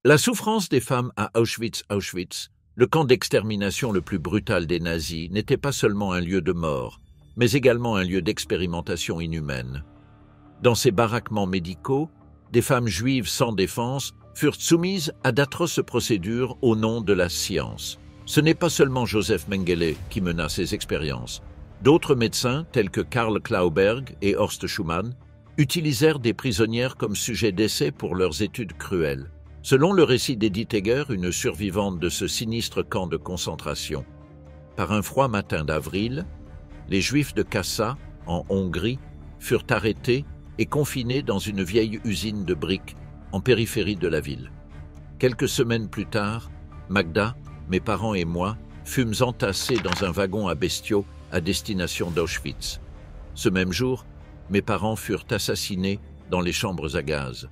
La souffrance des femmes à Auschwitz, le camp d'extermination le plus brutal des nazis, n'était pas seulement un lieu de mort, mais également un lieu d'expérimentation inhumaine. Dans ces baraquements médicaux, des femmes juives sans défense furent soumises à d'atroces procédures au nom de la science. Ce n'est pas seulement Joseph Mengele qui mena ces expériences. D'autres médecins, tels que Karl Klauberg et Horst Schumann, utilisèrent des prisonnières comme sujet d'essai pour leurs études cruelles. Selon le récit d'Edith Eger, une survivante de ce sinistre camp de concentration, par un froid matin d'avril, les Juifs de Kassa, en Hongrie, furent arrêtés et confinés dans une vieille usine de briques en périphérie de la ville. Quelques semaines plus tard, Magda, mes parents et moi fûmes entassés dans un wagon à bestiaux à destination d'Auschwitz. Ce même jour, mes parents furent assassinés dans les chambres à gaz.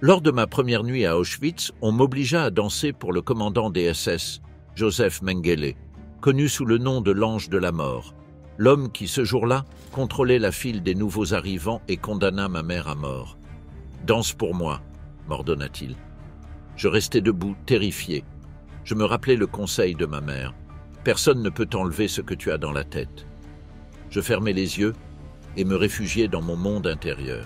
Lors de ma première nuit à Auschwitz, on m'obligea à danser pour le commandant des SS, Joseph Mengele, connu sous le nom de l'ange de la mort, l'homme qui, ce jour-là, contrôlait la file des nouveaux arrivants et condamna ma mère à mort. « Danse pour moi », m'ordonna-t-il. Je restai debout, terrifié. Je me rappelais le conseil de ma mère. « Personne ne peut enlever ce que tu as dans la tête. » Je fermai les yeux et me réfugiai dans mon monde intérieur.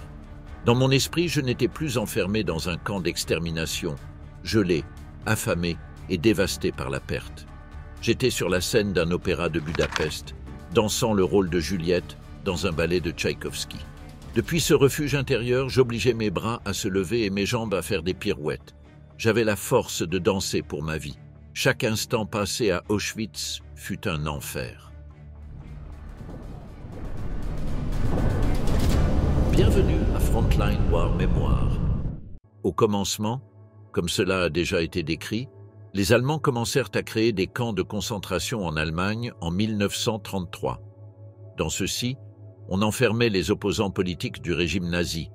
Dans mon esprit, je n'étais plus enfermé dans un camp d'extermination, gelé, affamé et dévasté par la perte. J'étais sur la scène d'un opéra de Budapest, dansant le rôle de Juliette dans un ballet de Tchaïkovski. Depuis ce refuge intérieur, j'obligeais mes bras à se lever et mes jambes à faire des pirouettes. J'avais la force de danser pour ma vie. Chaque instant passé à Auschwitz fut un enfer. Bienvenue à Frontline War Mémoire. Au commencement, comme cela a déjà été décrit, les Allemands commencèrent à créer des camps de concentration en Allemagne en 1933. Dans ceux-ci, on enfermait les opposants politiques du régime nazi,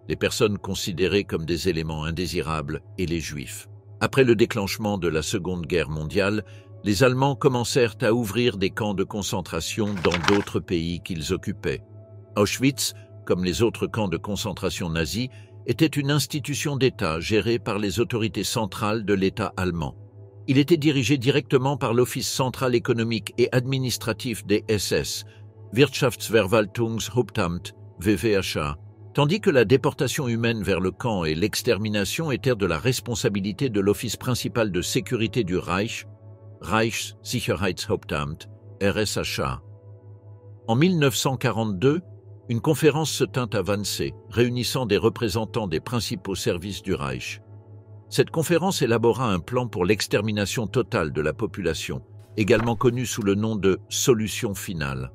les personnes considérées comme des éléments indésirables et les Juifs. Après le déclenchement de la Seconde Guerre mondiale, les Allemands commencèrent à ouvrir des camps de concentration dans d'autres pays qu'ils occupaient. Auschwitz, comme les autres camps de concentration nazis, était une institution d'État gérée par les autorités centrales de l'État allemand. Il était dirigé directement par l'Office central économique et administratif des SS, Wirtschaftsverwaltungshauptamt, WVHA, tandis que la déportation humaine vers le camp et l'extermination étaient de la responsabilité de l'Office principal de sécurité du Reich, Reichssicherheitshauptamt, RSHA. En 1942, une conférence se tint à Wannsee, réunissant des représentants des principaux services du Reich. Cette conférence élabora un plan pour l'extermination totale de la population, également connu sous le nom de « solution finale ».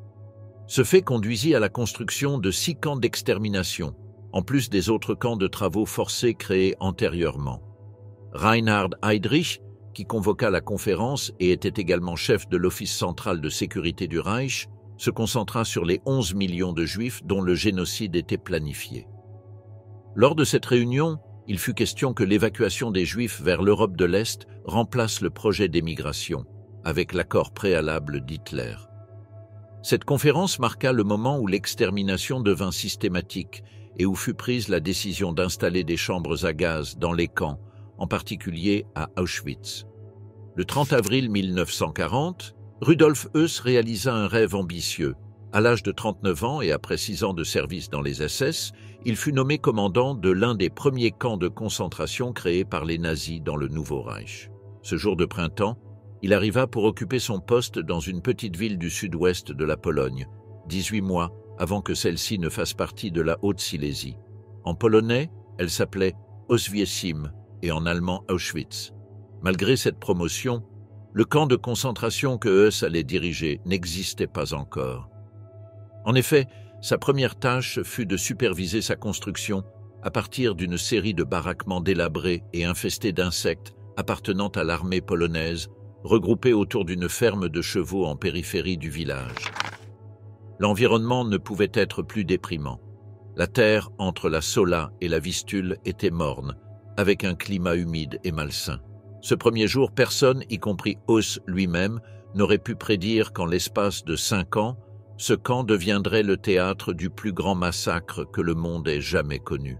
Ce fait conduisit à la construction de 6 camps d'extermination, en plus des autres camps de travaux forcés créés antérieurement. Reinhard Heydrich, qui convoqua la conférence et était également chef de l'Office central de sécurité du Reich, se concentra sur les 11 millions de Juifs dont le génocide était planifié. Lors de cette réunion, il fut question que l'évacuation des Juifs vers l'Europe de l'Est remplace le projet d'émigration, avec l'accord préalable d'Hitler. Cette conférence marqua le moment où l'extermination devint systématique et où fut prise la décision d'installer des chambres à gaz dans les camps, en particulier à Auschwitz. Le 30 avril 1940, Rudolf Höss réalisa un rêve ambitieux. À l'âge de 39 ans et après 6 ans de service dans les SS, il fut nommé commandant de l'un des premiers camps de concentration créés par les nazis dans le Nouveau Reich. Ce jour de printemps, il arriva pour occuper son poste dans une petite ville du sud-ouest de la Pologne, 18 mois avant que celle-ci ne fasse partie de la Haute-Silésie. En polonais, elle s'appelait Oświęcim et en allemand Auschwitz. Malgré cette promotion, le camp de concentration que Höss allait diriger n'existait pas encore. En effet, sa première tâche fut de superviser sa construction à partir d'une série de baraquements délabrés et infestés d'insectes appartenant à l'armée polonaise, regroupés autour d'une ferme de chevaux en périphérie du village. L'environnement ne pouvait être plus déprimant. La terre entre la Sola et la Vistule était morne, avec un climat humide et malsain. Ce premier jour, personne, y compris Höss lui-même, n'aurait pu prédire qu'en l'espace de 5 ans, ce camp deviendrait le théâtre du plus grand massacre que le monde ait jamais connu.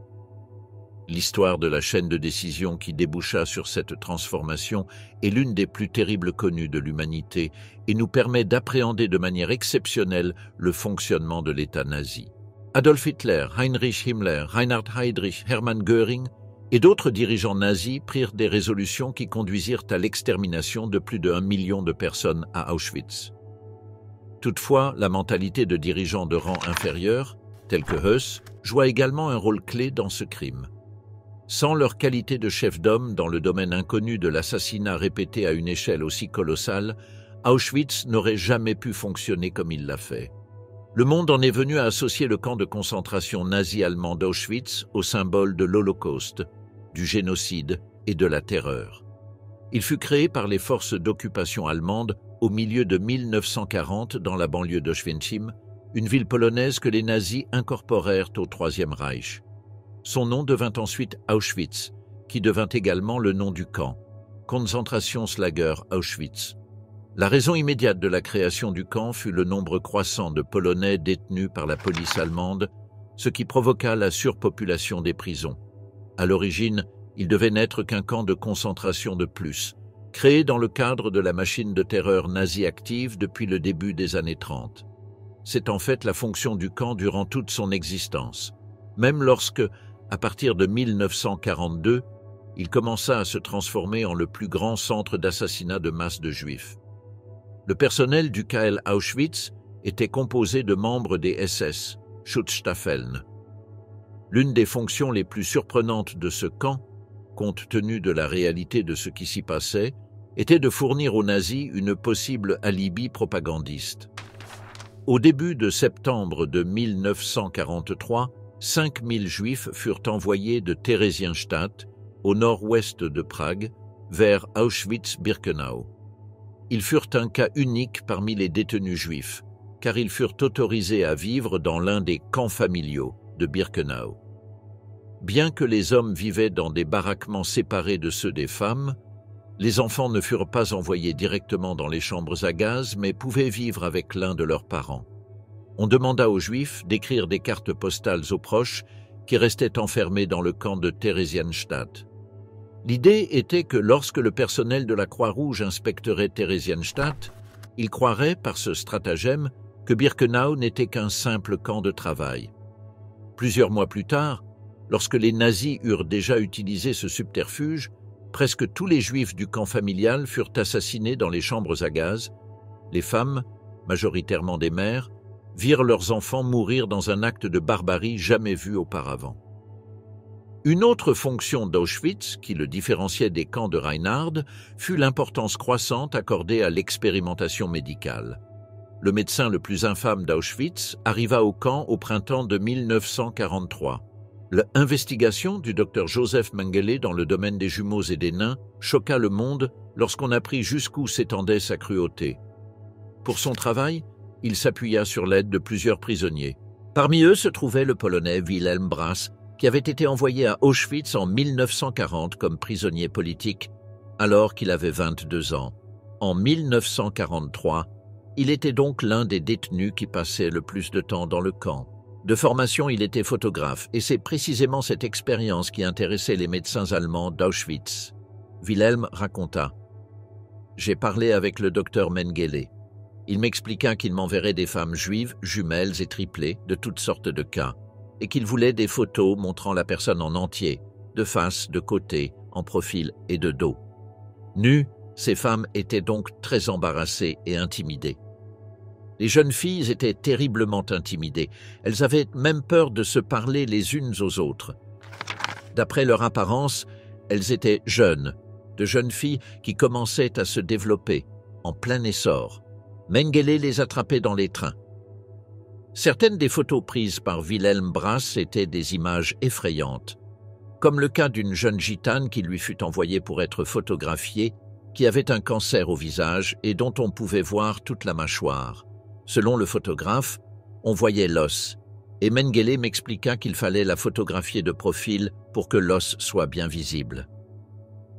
L'histoire de la chaîne de décision qui déboucha sur cette transformation est l'une des plus terribles connues de l'humanité et nous permet d'appréhender de manière exceptionnelle le fonctionnement de l'État nazi. Adolf Hitler, Heinrich Himmler, Reinhard Heydrich, Hermann Göring et d'autres dirigeants nazis prirent des résolutions qui conduisirent à l'extermination de plus de 1 million de personnes à Auschwitz. Toutefois, la mentalité de dirigeants de rang inférieur, tels que Heuss, joua également un rôle clé dans ce crime. Sans leur qualité de chef d'homme dans le domaine inconnu de l'assassinat répété à une échelle aussi colossale, Auschwitz n'aurait jamais pu fonctionner comme il l'a fait. Le monde en est venu à associer le camp de concentration nazi-allemand d'Auschwitz au symbole de l'Holocauste, du génocide et de la terreur. Il fut créé par les forces d'occupation allemandes au milieu de 1940 dans la banlieue d'Oświęcim, une ville polonaise que les nazis incorporèrent au Troisième Reich. Son nom devint ensuite Auschwitz, qui devint également le nom du camp, Konzentrationslager Auschwitz. La raison immédiate de la création du camp fut le nombre croissant de Polonais détenus par la police allemande, ce qui provoqua la surpopulation des prisons. À l'origine, il devait n'être qu'un camp de concentration de plus, créé dans le cadre de la machine de terreur nazie active depuis le début des années 30. C'est en fait la fonction du camp durant toute son existence, même lorsque, à partir de 1942, il commença à se transformer en le plus grand centre d'assassinat de masse de Juifs. Le personnel du KL Auschwitz était composé de membres des SS, Schutzstaffeln. L'une des fonctions les plus surprenantes de ce camp, compte tenu de la réalité de ce qui s'y passait, était de fournir aux nazis une possible alibi propagandiste. Au début de septembre de 1943, 5000 Juifs furent envoyés de Theresienstadt, au nord-ouest de Prague, vers Auschwitz-Birkenau. Ils furent un cas unique parmi les détenus juifs, car ils furent autorisés à vivre dans l'un des camps familiaux de Birkenau. Bien que les hommes vivaient dans des baraquements séparés de ceux des femmes, les enfants ne furent pas envoyés directement dans les chambres à gaz, mais pouvaient vivre avec l'un de leurs parents. On demanda aux Juifs d'écrire des cartes postales aux proches qui restaient enfermés dans le camp de Theresienstadt. L'idée était que lorsque le personnel de la Croix-Rouge inspecterait Theresienstadt, il croirait, par ce stratagème, que Birkenau n'était qu'un simple camp de travail. Plusieurs mois plus tard, lorsque les nazis eurent déjà utilisé ce subterfuge, presque tous les Juifs du camp familial furent assassinés dans les chambres à gaz. Les femmes, majoritairement des mères, virent leurs enfants mourir dans un acte de barbarie jamais vu auparavant. Une autre fonction d'Auschwitz, qui le différenciait des camps de Reinhard, fut l'importance croissante accordée à l'expérimentation médicale. Le médecin le plus infâme d'Auschwitz arriva au camp au printemps de 1943. L'investigation du docteur Joseph Mengele dans le domaine des jumeaux et des nains choqua le monde lorsqu'on apprit jusqu'où s'étendait sa cruauté. Pour son travail, il s'appuya sur l'aide de plusieurs prisonniers. Parmi eux se trouvait le Polonais Wilhelm Brass, qui avait été envoyé à Auschwitz en 1940 comme prisonnier politique, alors qu'il avait 22 ans. En 1943, il était donc l'un des détenus qui passait le plus de temps dans le camp. De formation, il était photographe, et c'est précisément cette expérience qui intéressait les médecins allemands d'Auschwitz. Wilhelm raconta « J'ai parlé avec le docteur Mengele. Il m'expliqua qu'il m'enverrait des femmes juives, jumelles et triplées, de toutes sortes de cas, et qu'il voulait des photos montrant la personne en entier, de face, de côté, en profil et de dos. Nues, ces femmes étaient donc très embarrassées et intimidées. Les jeunes filles étaient terriblement intimidées. Elles avaient même peur de se parler les unes aux autres. D'après leur apparence, elles étaient jeunes, de jeunes filles qui commençaient à se développer, en plein essor. Mengele les attrapait dans les trains. Certaines des photos prises par Wilhelm Brass étaient des images effrayantes, comme le cas d'une jeune gitane qui lui fut envoyée pour être photographiée, qui avait un cancer au visage et dont on pouvait voir toute la mâchoire. Selon le photographe, on voyait l'os, et Mengele m'expliqua qu'il fallait la photographier de profil pour que l'os soit bien visible.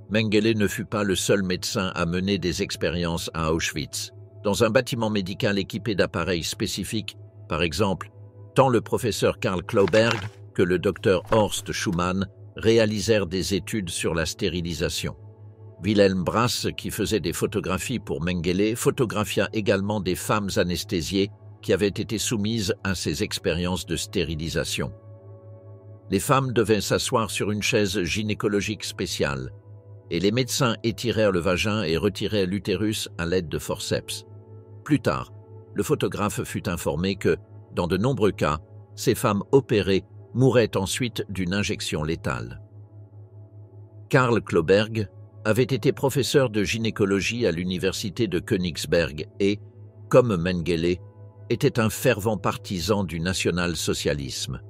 Mengele ne fut pas le seul médecin à mener des expériences à Auschwitz. Dans un bâtiment médical équipé d'appareils spécifiques, par exemple, tant le professeur Karl Klauberg que le docteur Horst Schumann réalisèrent des études sur la stérilisation. Wilhelm Brass, qui faisait des photographies pour Mengele, photographia également des femmes anesthésiées qui avaient été soumises à ces expériences de stérilisation. Les femmes devaient s'asseoir sur une chaise gynécologique spéciale, et les médecins étirèrent le vagin et retiraient l'utérus à l'aide de forceps. Plus tard, le photographe fut informé que, dans de nombreux cas, ces femmes opérées mouraient ensuite d'une injection létale. Karl Kloberg avait été professeur de gynécologie à l'université de Königsberg et, comme Mengele, était un fervent partisan du national-socialisme.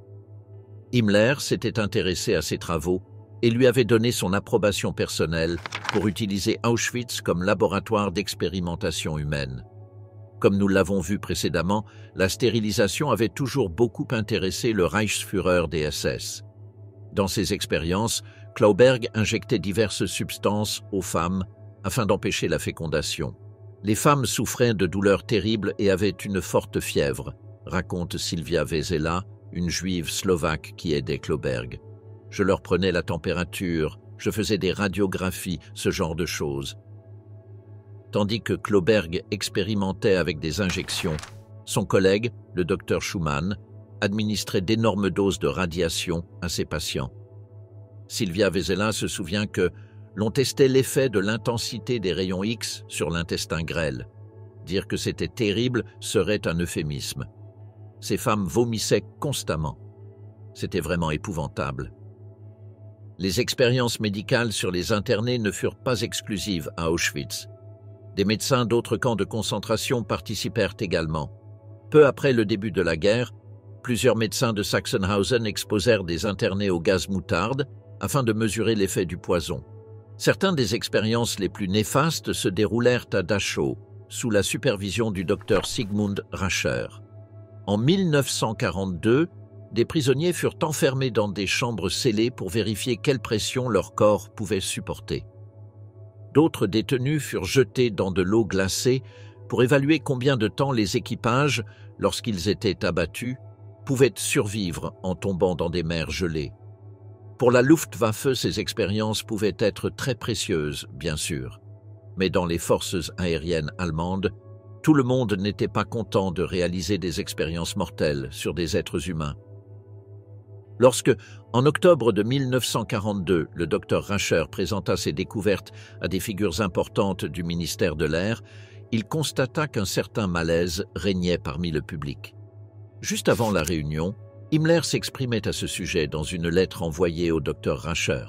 Himmler s'était intéressé à ses travaux et lui avait donné son approbation personnelle pour utiliser Auschwitz comme laboratoire d'expérimentation humaine. Comme nous l'avons vu précédemment, la stérilisation avait toujours beaucoup intéressé le Reichsführer des SS. Dans ses expériences, Kloberg injectait diverses substances aux femmes afin d'empêcher la fécondation. Les femmes souffraient de douleurs terribles et avaient une forte fièvre, raconte Sylvia Vezela, une juive slovaque qui aidait Kloberg. Je leur prenais la température, je faisais des radiographies, ce genre de choses. Tandis que Kloberg expérimentait avec des injections, son collègue, le docteur Schumann, administrait d'énormes doses de radiation à ses patients. Sylvia Vezela se souvient que l'on testait l'effet de l'intensité des rayons X sur l'intestin grêle. Dire que c'était terrible serait un euphémisme. Ces femmes vomissaient constamment. C'était vraiment épouvantable. Les expériences médicales sur les internés ne furent pas exclusives à Auschwitz. Des médecins d'autres camps de concentration participèrent également. Peu après le début de la guerre, plusieurs médecins de Sachsenhausen exposèrent des internés au gaz moutarde afin de mesurer l'effet du poison. Certaines des expériences les plus néfastes se déroulèrent à Dachau, sous la supervision du docteur Sigmund Rascher. En 1942, des prisonniers furent enfermés dans des chambres scellées pour vérifier quelle pression leur corps pouvait supporter. D'autres détenus furent jetés dans de l'eau glacée pour évaluer combien de temps les équipages, lorsqu'ils étaient abattus, pouvaient survivre en tombant dans des mers gelées. Pour la Luftwaffe, ces expériences pouvaient être très précieuses, bien sûr. Mais dans les forces aériennes allemandes, tout le monde n'était pas content de réaliser des expériences mortelles sur des êtres humains. Lorsque, en octobre de 1942, le docteur Rascher présenta ses découvertes à des figures importantes du ministère de l'Air, il constata qu'un certain malaise régnait parmi le public. Juste avant la réunion, Himmler s'exprimait à ce sujet dans une lettre envoyée au docteur Rascher.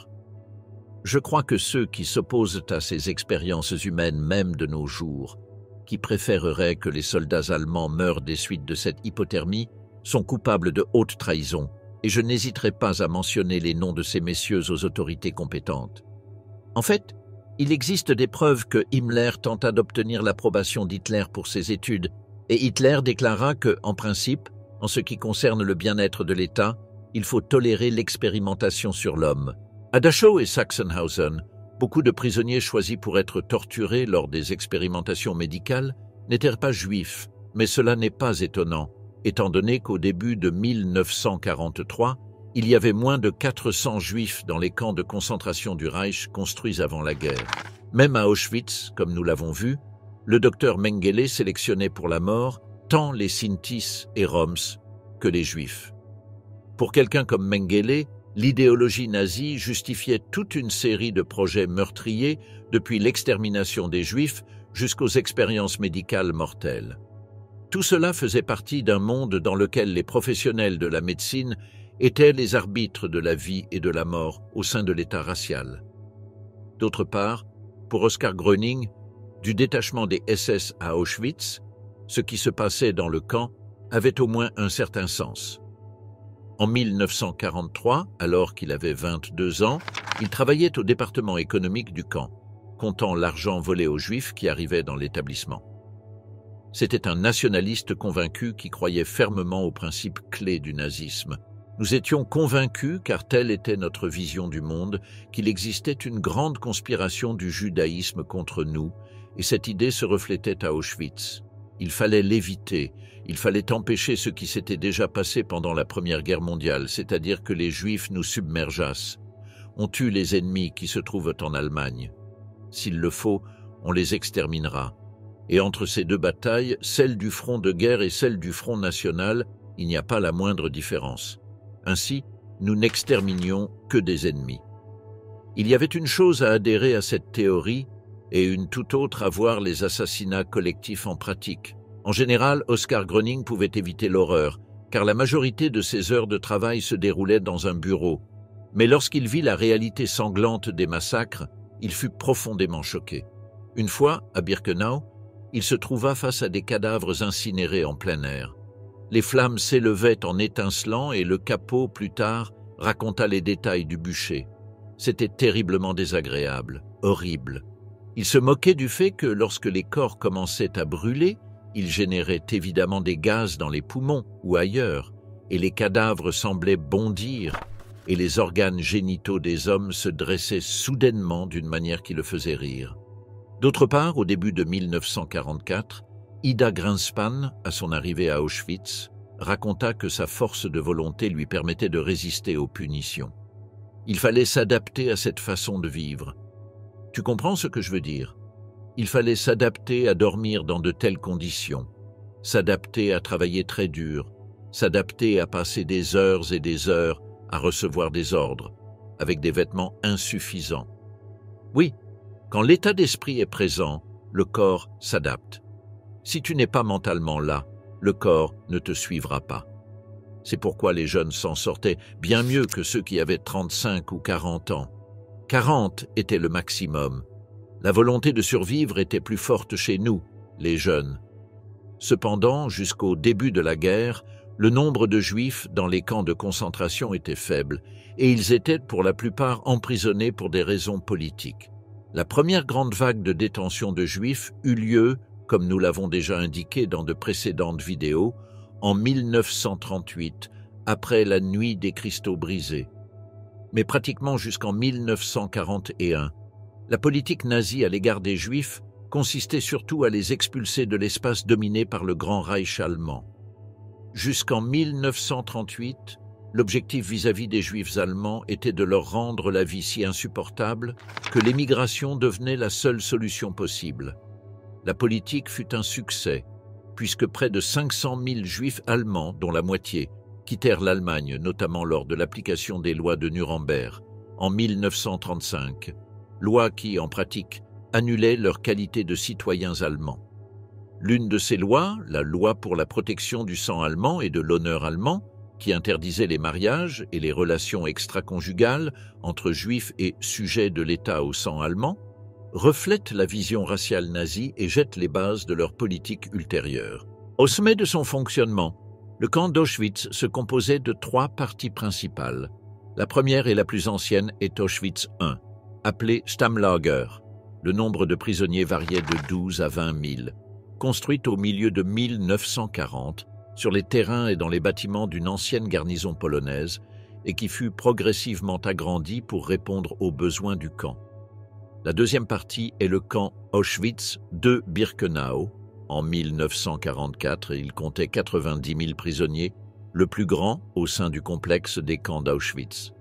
« Je crois que ceux qui s'opposent à ces expériences humaines même de nos jours, qui préféreraient que les soldats allemands meurent des suites de cette hypothermie, sont coupables de haute trahison, et je n'hésiterai pas à mentionner les noms de ces messieurs aux autorités compétentes. En fait, il existe des preuves que Himmler tenta d'obtenir l'approbation d'Hitler pour ses études, et Hitler déclara que, en principe, en ce qui concerne le bien-être de l'État, il faut tolérer l'expérimentation sur l'homme. À Dachau et Sachsenhausen, beaucoup de prisonniers choisis pour être torturés lors des expérimentations médicales n'étaient pas juifs, mais cela n'est pas étonnant, étant donné qu'au début de 1943, il y avait moins de 400 juifs dans les camps de concentration du Reich construits avant la guerre. Même à Auschwitz, comme nous l'avons vu, le docteur Mengele sélectionnait pour la mort tant les Sintis et Roms que les Juifs. Pour quelqu'un comme Mengele, l'idéologie nazie justifiait toute une série de projets meurtriers depuis l'extermination des Juifs jusqu'aux expériences médicales mortelles. Tout cela faisait partie d'un monde dans lequel les professionnels de la médecine étaient les arbitres de la vie et de la mort au sein de l'État racial. D'autre part, pour Oskar Gröning, du détachement des SS à Auschwitz, ce qui se passait dans le camp avait au moins un certain sens. En 1943, alors qu'il avait 22 ans, il travaillait au département économique du camp, comptant l'argent volé aux Juifs qui arrivait dans l'établissement. C'était un nationaliste convaincu qui croyait fermement aux principes clés du nazisme. Nous étions convaincus, car telle était notre vision du monde, qu'il existait une grande conspiration du judaïsme contre nous, et cette idée se reflétait à Auschwitz. Il fallait l'éviter, il fallait empêcher ce qui s'était déjà passé pendant la Première Guerre mondiale, c'est-à-dire que les Juifs nous submergeassent. On tue les ennemis qui se trouvent en Allemagne. S'il le faut, on les exterminera. Et entre ces deux batailles, celle du front de guerre et celle du front national, il n'y a pas la moindre différence. Ainsi, nous n'exterminions que des ennemis. Il y avait une chose à adhérer à cette théorie et une toute autre à voir les assassinats collectifs en pratique. En général, Oskar Gröning pouvait éviter l'horreur, car la majorité de ses heures de travail se déroulaient dans un bureau. Mais lorsqu'il vit la réalité sanglante des massacres, il fut profondément choqué. Une fois, à Birkenau, il se trouva face à des cadavres incinérés en plein air. Les flammes s'élevaient en étincelant et le capot, plus tard, raconta les détails du bûcher. C'était terriblement désagréable, horrible. Il se moquait du fait que lorsque les corps commençaient à brûler, ils généraient évidemment des gaz dans les poumons ou ailleurs, et les cadavres semblaient bondir, et les organes génitaux des hommes se dressaient soudainement d'une manière qui le faisait rire. D'autre part, au début de 1944, Ida Greenspan, à son arrivée à Auschwitz, raconta que sa force de volonté lui permettait de résister aux punitions. Il fallait s'adapter à cette façon de vivre. Tu comprends ce que je veux dire? Il fallait s'adapter à dormir dans de telles conditions, s'adapter à travailler très dur, s'adapter à passer des heures et des heures à recevoir des ordres, avec des vêtements insuffisants. Oui, quand l'état d'esprit est présent, le corps s'adapte. Si tu n'es pas mentalement là, le corps ne te suivra pas. C'est pourquoi les jeunes s'en sortaient bien mieux que ceux qui avaient 35 ou 40 ans. 40 était le maximum. La volonté de survivre était plus forte chez nous, les jeunes. Cependant, jusqu'au début de la guerre, le nombre de Juifs dans les camps de concentration était faible, et ils étaient pour la plupart emprisonnés pour des raisons politiques. La première grande vague de détention de Juifs eut lieu, comme nous l'avons déjà indiqué dans de précédentes vidéos, en 1938, après la nuit des cristaux brisés. Mais pratiquement jusqu'en 1941, la politique nazie à l'égard des Juifs consistait surtout à les expulser de l'espace dominé par le Grand Reich allemand. Jusqu'en 1938, l'objectif vis-à-vis des Juifs allemands était de leur rendre la vie si insupportable que l'émigration devenait la seule solution possible. La politique fut un succès, puisque près de 500 000 Juifs allemands, dont la moitié, quittèrent l'Allemagne, notamment lors de l'application des lois de Nuremberg, en 1935, loi qui, en pratique, annulait leur qualité de citoyens allemands. L'une de ces lois, la loi pour la protection du sang allemand et de l'honneur allemand, qui interdisait les mariages et les relations extraconjugales entre Juifs et sujets de l'État au sang allemand, reflète la vision raciale nazie et jette les bases de leur politique ultérieure. Au sommet de son fonctionnement, le camp d'Auschwitz se composait de 3 parties principales. La première et la plus ancienne est Auschwitz I, appelée Stammlager. Le nombre de prisonniers variait de 12 à 20 000. Construite au milieu de 1940, sur les terrains et dans les bâtiments d'une ancienne garnison polonaise, et qui fut progressivement agrandie pour répondre aux besoins du camp. La deuxième partie est le camp Auschwitz de Birkenau. En 1944, il comptait 90 000 prisonniers, le plus grand au sein du complexe des camps d'Auschwitz.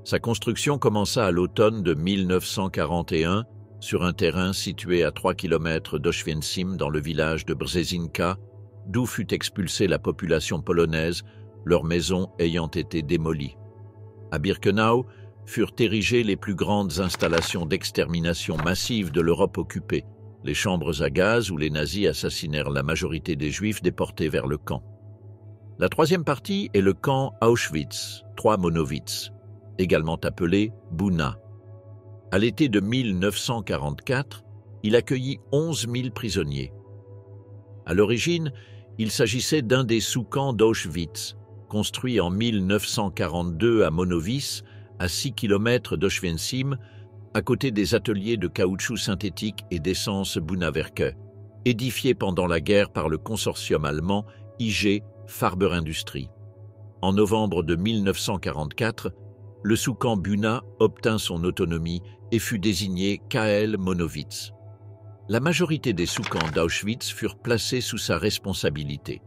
Sa construction commença à l'automne de 1941 sur un terrain situé à 3 km d'Oświęcim dans le village de Brzezinka, d'où fut expulsée la population polonaise, leurs maisons ayant été démolies. À Birkenau furent érigées les plus grandes installations d'extermination massive de l'Europe occupée, les chambres à gaz où les nazis assassinèrent la majorité des Juifs déportés vers le camp. La troisième partie est le camp Auschwitz, 3 Monowitz, également appelé Buna. À l'été de 1944, il accueillit 11 000 prisonniers. À l'origine, il s'agissait d'un des sous-camps d'Auschwitz, construit en 1942 à Monowitz, à 6 km d'Oświęcim, à côté des ateliers de caoutchouc synthétique et d'essence Bunawerke, édifiés pendant la guerre par le consortium allemand IG Farber Industrie. En novembre de 1944, le sous-camp Buna obtint son autonomie et fut désigné KL Monowitz. La majorité des sous-camps d'Auschwitz furent placés sous sa responsabilité.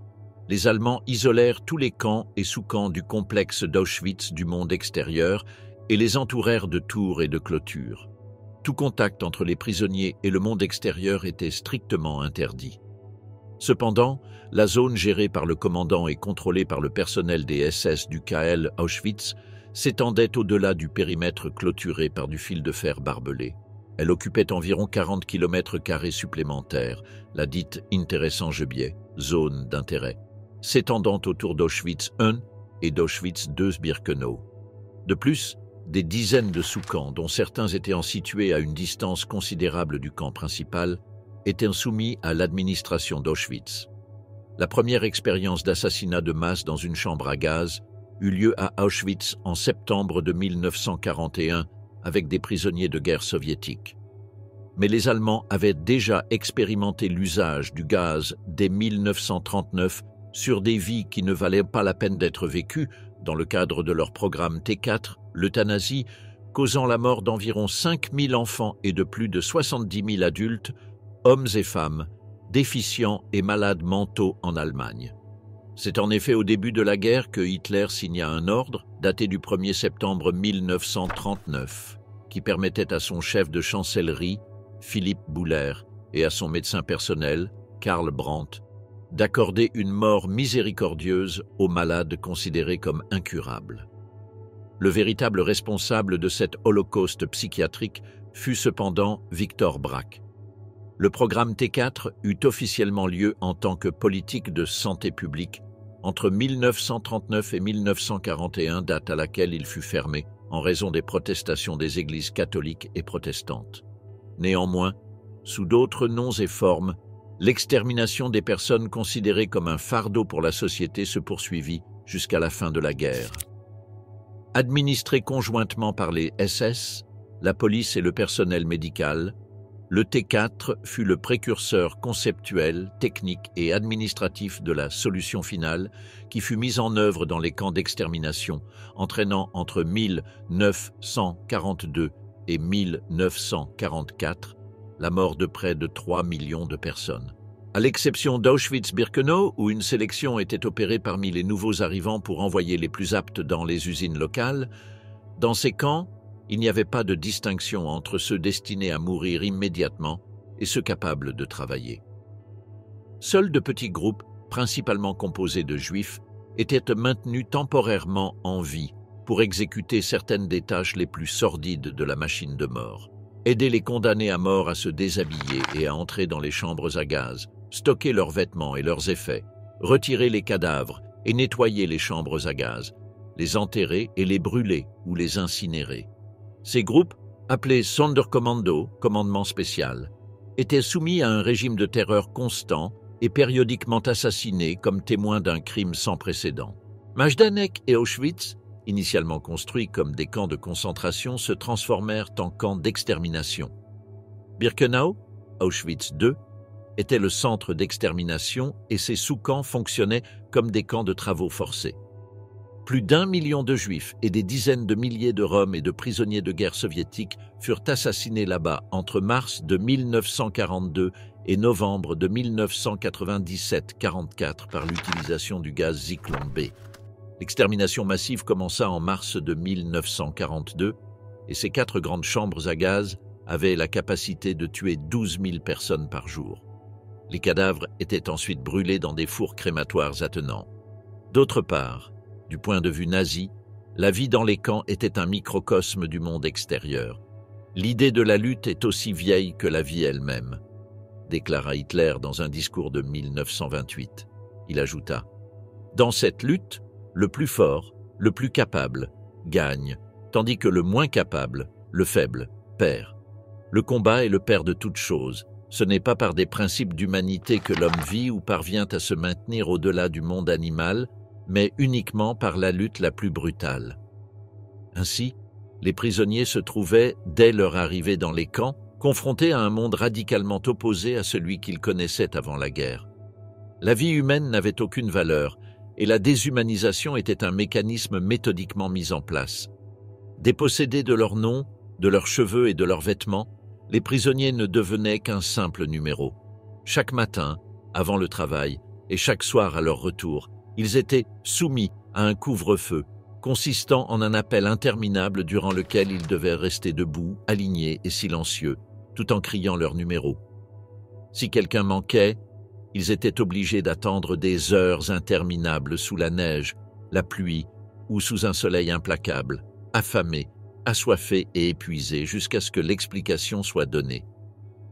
Les Allemands isolèrent tous les camps et sous-camps du complexe d'Auschwitz du monde extérieur et les entourèrent de tours et de clôtures. Tout contact entre les prisonniers et le monde extérieur était strictement interdit. Cependant, la zone gérée par le commandant et contrôlée par le personnel des SS du KL Auschwitz s'étendait au-delà du périmètre clôturé par du fil de fer barbelé. Elle occupait environ 40 km² supplémentaires, la dite Interessengebiet, zone d'intérêt, s'étendant autour d'Auschwitz I et d'Auschwitz II-Birkenau. De plus, des dizaines de sous-camps, dont certains étaient situés à une distance considérable du camp principal, étaient soumis à l'administration d'Auschwitz. La première expérience d'assassinat de masse dans une chambre à gaz eut lieu à Auschwitz en septembre de 1941 avec des prisonniers de guerre soviétiques. Mais les Allemands avaient déjà expérimenté l'usage du gaz dès 1939 sur des vies qui ne valaient pas la peine d'être vécues dans le cadre de leur programme T4, l'euthanasie, causant la mort d'environ 5000 enfants et de plus de 70 000 adultes, hommes et femmes, déficients et malades mentaux en Allemagne. C'est en effet au début de la guerre que Hitler signa un ordre, daté du 1er septembre 1939, qui permettait à son chef de chancellerie, Philippe Bouhler, et à son médecin personnel, Karl Brandt, d'accorder une mort miséricordieuse aux malades considérés comme incurables. Le véritable responsable de cet holocauste psychiatrique fut cependant Victor Brack. Le programme T4 eut officiellement lieu en tant que politique de santé publique entre 1939 et 1941, date à laquelle il fut fermé en raison des protestations des églises catholiques et protestantes. Néanmoins, sous d'autres noms et formes, l'extermination des personnes considérées comme un fardeau pour la société se poursuivit jusqu'à la fin de la guerre. Administré conjointement par les SS, la police et le personnel médical, le T4 fut le précurseur conceptuel, technique et administratif de la solution finale qui fut mise en œuvre dans les camps d'extermination, entraînant entre 1942 et 1944 la mort de près de 3 millions de personnes. À l'exception d'Auschwitz-Birkenau, où une sélection était opérée parmi les nouveaux arrivants pour envoyer les plus aptes dans les usines locales, dans ces camps, il n'y avait pas de distinction entre ceux destinés à mourir immédiatement et ceux capables de travailler. Seuls de petits groupes, principalement composés de juifs, étaient maintenus temporairement en vie pour exécuter certaines des tâches les plus sordides de la machine de mort. Aider les condamnés à mort à se déshabiller et à entrer dans les chambres à gaz, stocker leurs vêtements et leurs effets, retirer les cadavres et nettoyer les chambres à gaz, les enterrer et les brûler ou les incinérer. Ces groupes, appelés Sonderkommando, commandement spécial, étaient soumis à un régime de terreur constant et périodiquement assassinés comme témoins d'un crime sans précédent. Majdanek et Auschwitz, initialement construits comme des camps de concentration, se transformèrent en camps d'extermination. Birkenau, Auschwitz II, était le centre d'extermination et ses sous-camps fonctionnaient comme des camps de travaux forcés. Plus d'1 million de Juifs et des dizaines de milliers de Roms et de prisonniers de guerre soviétiques furent assassinés là-bas entre mars de 1942 et novembre de 1997-44 par l'utilisation du gaz Zyklon B. L'extermination massive commença en mars de 1942 et ces 4 grandes chambres à gaz avaient la capacité de tuer 12 000 personnes par jour. Les cadavres étaient ensuite brûlés dans des fours crématoires attenants. D'autre part, du point de vue nazi, la vie dans les camps était un microcosme du monde extérieur. L'idée de la lutte est aussi vieille que la vie elle-même, déclara Hitler dans un discours de 1928. Il ajouta « Dans cette lutte, le plus fort, le plus capable, gagne, tandis que le moins capable, le faible, perd. Le combat est le père de toutes choses. Ce n'est pas par des principes d'humanité que l'homme vit ou parvient à se maintenir au-delà du monde animal, mais uniquement par la lutte la plus brutale. » Ainsi, les prisonniers se trouvaient, dès leur arrivée dans les camps, confrontés à un monde radicalement opposé à celui qu'ils connaissaient avant la guerre. La vie humaine n'avait aucune valeur, et la déshumanisation était un mécanisme méthodiquement mis en place. Dépossédés de leurs noms, de leurs cheveux et de leurs vêtements, les prisonniers ne devenaient qu'un simple numéro. Chaque matin, avant le travail, et chaque soir à leur retour, ils étaient soumis à un couvre-feu, consistant en un appel interminable durant lequel ils devaient rester debout, alignés et silencieux, tout en criant leur numéro. Si quelqu'un manquait, ils étaient obligés d'attendre des heures interminables sous la neige, la pluie ou sous un soleil implacable, affamés, assoiffés et épuisés jusqu'à ce que l'explication soit donnée.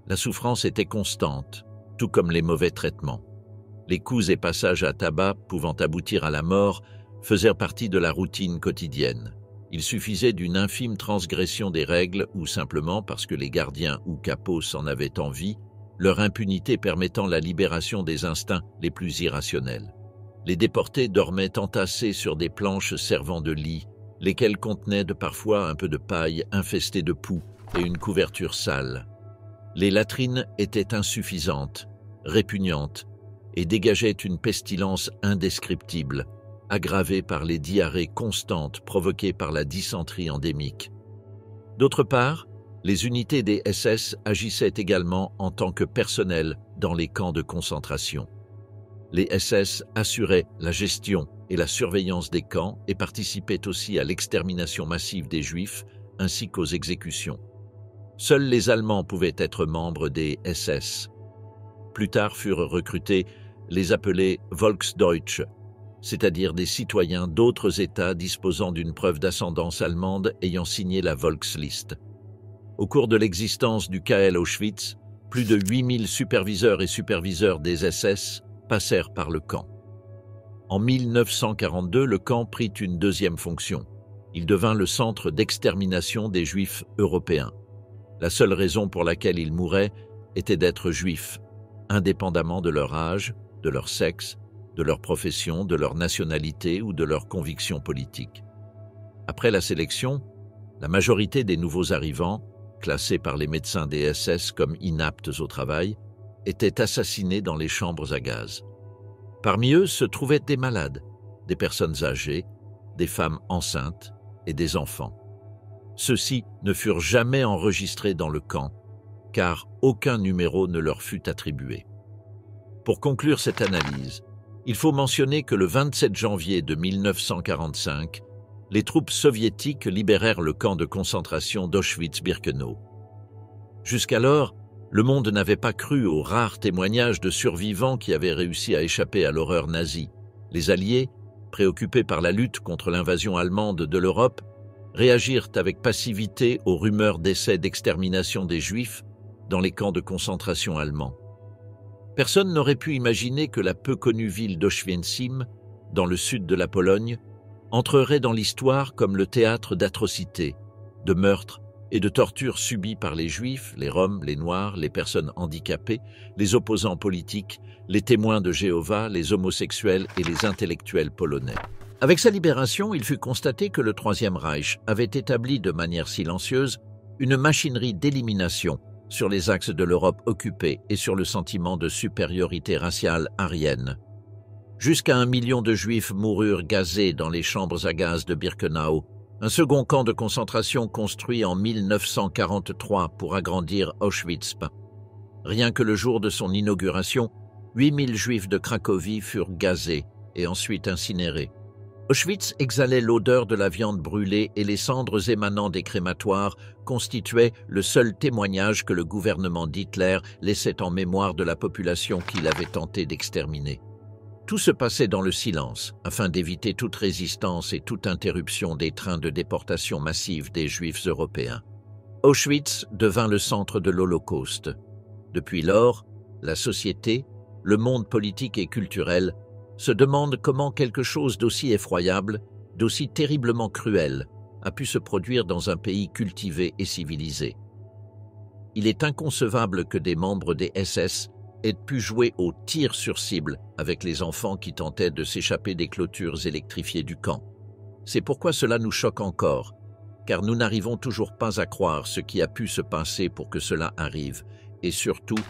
La souffrance était constante, tout comme les mauvais traitements. Les coups et passages à tabac pouvant aboutir à la mort faisaient partie de la routine quotidienne. Il suffisait d'une infime transgression des règles ou simplement parce que les gardiens ou capos en avaient envie, leur impunité permettant la libération des instincts les plus irrationnels. Les déportés dormaient entassés sur des planches servant de lit, lesquelles contenaient parfois un peu de paille infestée de poux et une couverture sale. Les latrines étaient insuffisantes, répugnantes, et dégageaient une pestilence indescriptible, aggravée par les diarrhées constantes provoquées par la dysenterie endémique. D'autre part, les unités des SS agissaient également en tant que personnel dans les camps de concentration. Les SS assuraient la gestion et la surveillance des camps et participaient aussi à l'extermination massive des Juifs ainsi qu'aux exécutions. Seuls les Allemands pouvaient être membres des SS. Plus tard furent recrutés les appelés Volksdeutsche, c'est-à-dire des citoyens d'autres États disposant d'une preuve d'ascendance allemande ayant signé la Volksliste. Au cours de l'existence du KL Auschwitz, plus de 8000 superviseurs et superviseurs des SS passèrent par le camp. En 1942, le camp prit une deuxième fonction. Il devint le centre d'extermination des Juifs européens. La seule raison pour laquelle ils mouraient était d'être juifs, indépendamment de leur âge, de leur sexe, de leur profession, de leur nationalité ou de leurs convictions politiques. Après la sélection, la majorité des nouveaux arrivants, classés par les médecins des SS comme inaptes au travail, étaient assassinés dans les chambres à gaz. Parmi eux se trouvaient des malades, des personnes âgées, des femmes enceintes et des enfants. Ceux-ci ne furent jamais enregistrés dans le camp, car aucun numéro ne leur fut attribué. Pour conclure cette analyse, il faut mentionner que le 27 janvier de 1945, les troupes soviétiques libérèrent le camp de concentration d'Auschwitz-Birkenau. Jusqu'alors, le monde n'avait pas cru aux rares témoignages de survivants qui avaient réussi à échapper à l'horreur nazie. Les Alliés, préoccupés par la lutte contre l'invasion allemande de l'Europe, réagirent avec passivité aux rumeurs d'essais d'extermination des Juifs dans les camps de concentration allemands. Personne n'aurait pu imaginer que la peu connue ville d'Oświęcim, dans le sud de la Pologne, entrerait dans l'histoire comme le théâtre d'atrocités, de meurtres et de tortures subies par les Juifs, les Roms, les Noirs, les personnes handicapées, les opposants politiques, les témoins de Jéhovah, les homosexuels et les intellectuels polonais. Avec sa libération, il fut constaté que le Troisième Reich avait établi de manière silencieuse une machinerie d'élimination sur les axes de l'Europe occupée et sur le sentiment de supériorité raciale aryenne. Jusqu'à 1 million de Juifs moururent gazés dans les chambres à gaz de Birkenau, un second camp de concentration construit en 1943 pour agrandir Auschwitz. Rien que le jour de son inauguration, 8000 Juifs de Cracovie furent gazés et ensuite incinérés. Auschwitz exhalait l'odeur de la viande brûlée et les cendres émanant des crématoires constituaient le seul témoignage que le gouvernement d'Hitler laissait en mémoire de la population qu'il avait tenté d'exterminer. Tout se passait dans le silence, afin d'éviter toute résistance et toute interruption des trains de déportation massive des Juifs européens. Auschwitz devint le centre de l'Holocauste. Depuis lors, la société, le monde politique et culturel se demandent comment quelque chose d'aussi effroyable, d'aussi terriblement cruel, a pu se produire dans un pays cultivé et civilisé. Il est inconcevable que des membres des SS aient pu jouer au tir sur cible avec les enfants qui tentaient de s'échapper des clôtures électrifiées du camp. C'est pourquoi cela nous choque encore, car nous n'arrivons toujours pas à croire ce qui a pu se passer pour que cela arrive, et surtout,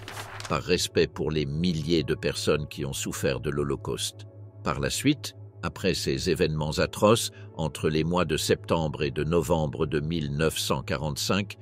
par respect pour les milliers de personnes qui ont souffert de l'Holocauste. Par la suite, après ces événements atroces, entre les mois de septembre et de novembre de 1945,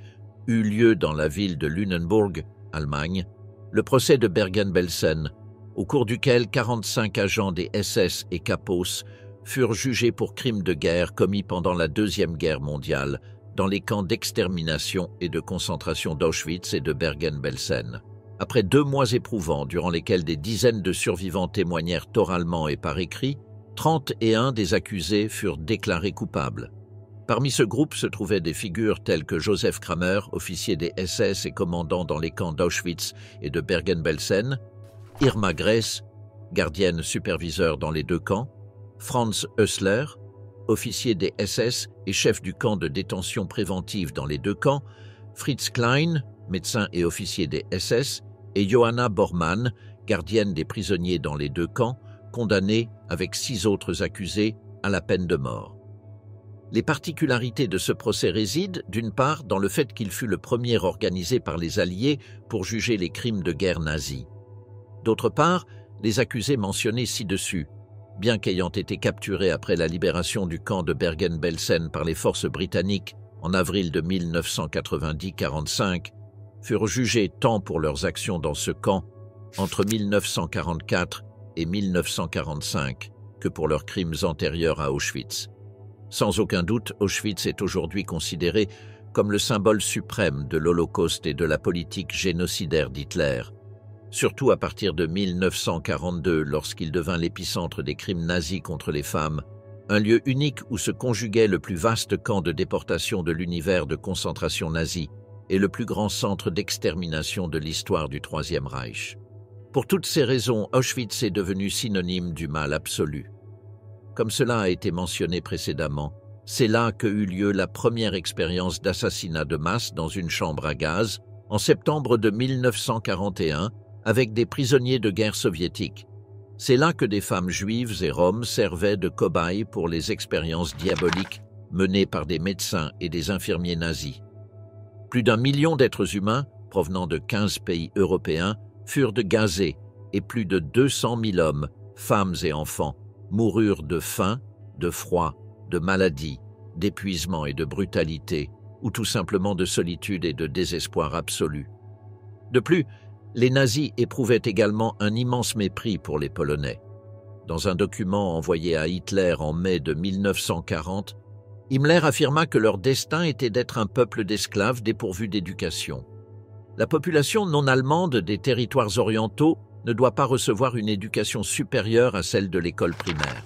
eut lieu dans la ville de Lüneburg, Allemagne, le procès de Bergen-Belsen, au cours duquel 45 agents des SS et capos furent jugés pour crimes de guerre commis pendant la Deuxième Guerre mondiale dans les camps d'extermination et de concentration d'Auschwitz et de Bergen-Belsen. Après 2 mois éprouvants durant lesquels des dizaines de survivants témoignèrent oralement et par écrit, 31 des accusés furent déclarés coupables. Parmi ce groupe se trouvaient des figures telles que Joseph Kramer, officier des SS et commandant dans les camps d'Auschwitz et de Bergen-Belsen, Irma Gress, gardienne superviseur dans les 2 camps, Franz Hössler, officier des SS et chef du camp de détention préventive dans les 2 camps, Fritz Klein, médecin et officier des SS, et Johanna Bormann, gardienne des prisonniers dans les 2 camps, condamnés avec 6 autres accusés à la peine de mort. Les particularités de ce procès résident, d'une part, dans le fait qu'il fut le premier organisé par les Alliés pour juger les crimes de guerre nazis. D'autre part, les accusés mentionnés ci-dessus, bien qu'ayant été capturés après la libération du camp de Bergen-Belsen par les forces britanniques en avril de 1990-45, furent jugés tant pour leurs actions dans ce camp entre 1944 et 1945 que pour leurs crimes antérieurs à Auschwitz. Sans aucun doute, Auschwitz est aujourd'hui considéré comme le symbole suprême de l'Holocauste et de la politique génocidaire d'Hitler, surtout à partir de 1942 lorsqu'il devint l'épicentre des crimes nazis contre les femmes, un lieu unique où se conjuguait le plus vaste camp de déportation de l'univers de concentration nazi et le plus grand centre d'extermination de l'histoire du Troisième Reich. Pour toutes ces raisons, Auschwitz est devenu synonyme du mal absolu. Comme cela a été mentionné précédemment, c'est là que eut lieu la première expérience d'assassinat de masse dans une chambre à gaz, en septembre de 1941, avec des prisonniers de guerre soviétiques. C'est là que des femmes juives et roms servaient de cobayes pour les expériences diaboliques menées par des médecins et des infirmiers nazis. Plus d'1 million d'êtres humains, provenant de 15 pays européens, furent gazés et plus de 200 000 hommes, femmes et enfants, moururent de faim, de froid, de maladie, d'épuisement et de brutalité, ou tout simplement de solitude et de désespoir absolu. De plus, les nazis éprouvaient également un immense mépris pour les Polonais. Dans un document envoyé à Hitler en mai de 1940, Himmler affirma que leur destin était d'être un peuple d'esclaves dépourvus d'éducation. La population non allemande des territoires orientaux ne doit pas recevoir une éducation supérieure à celle de l'école primaire.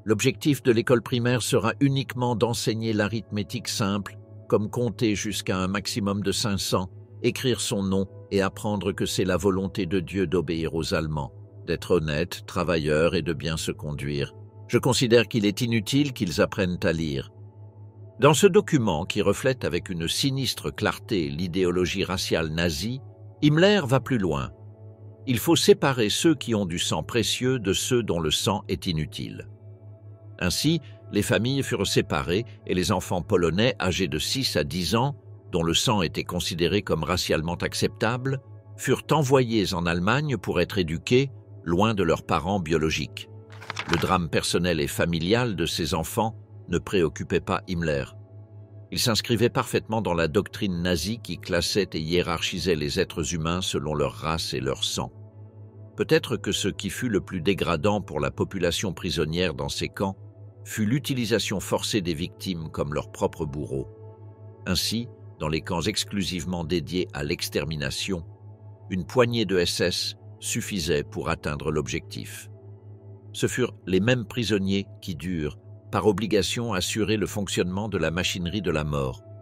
L'objectif de l'école primaire sera uniquement d'enseigner l'arithmétique simple, comme compter jusqu'à un maximum de 500, écrire son nom et apprendre que c'est la volonté de Dieu d'obéir aux Allemands, d'être honnêtes, travailleurs et de bien se conduire. Je considère qu'il est inutile qu'ils apprennent à lire. Dans ce document qui reflète avec une sinistre clarté l'idéologie raciale nazie, Himmler va plus loin. Il faut séparer ceux qui ont du sang précieux de ceux dont le sang est inutile. Ainsi, les familles furent séparées et les enfants polonais âgés de 6 à 10 ans, dont le sang était considéré comme racialement acceptable, furent envoyés en Allemagne pour être éduqués loin de leurs parents biologiques. Le drame personnel et familial de ces enfants ne préoccupait pas Himmler. Il s'inscrivait parfaitement dans la doctrine nazie qui classait et hiérarchisait les êtres humains selon leur race et leur sang. Peut-être que ce qui fut le plus dégradant pour la population prisonnière dans ces camps fut l'utilisation forcée des victimes comme leurs propres bourreaux. Ainsi, dans les camps exclusivement dédiés à l'extermination, une poignée de SS suffisait pour atteindre l'objectif. Ce furent les mêmes prisonniers qui durent, par obligation, assurer le fonctionnement de la machinerie de la mort,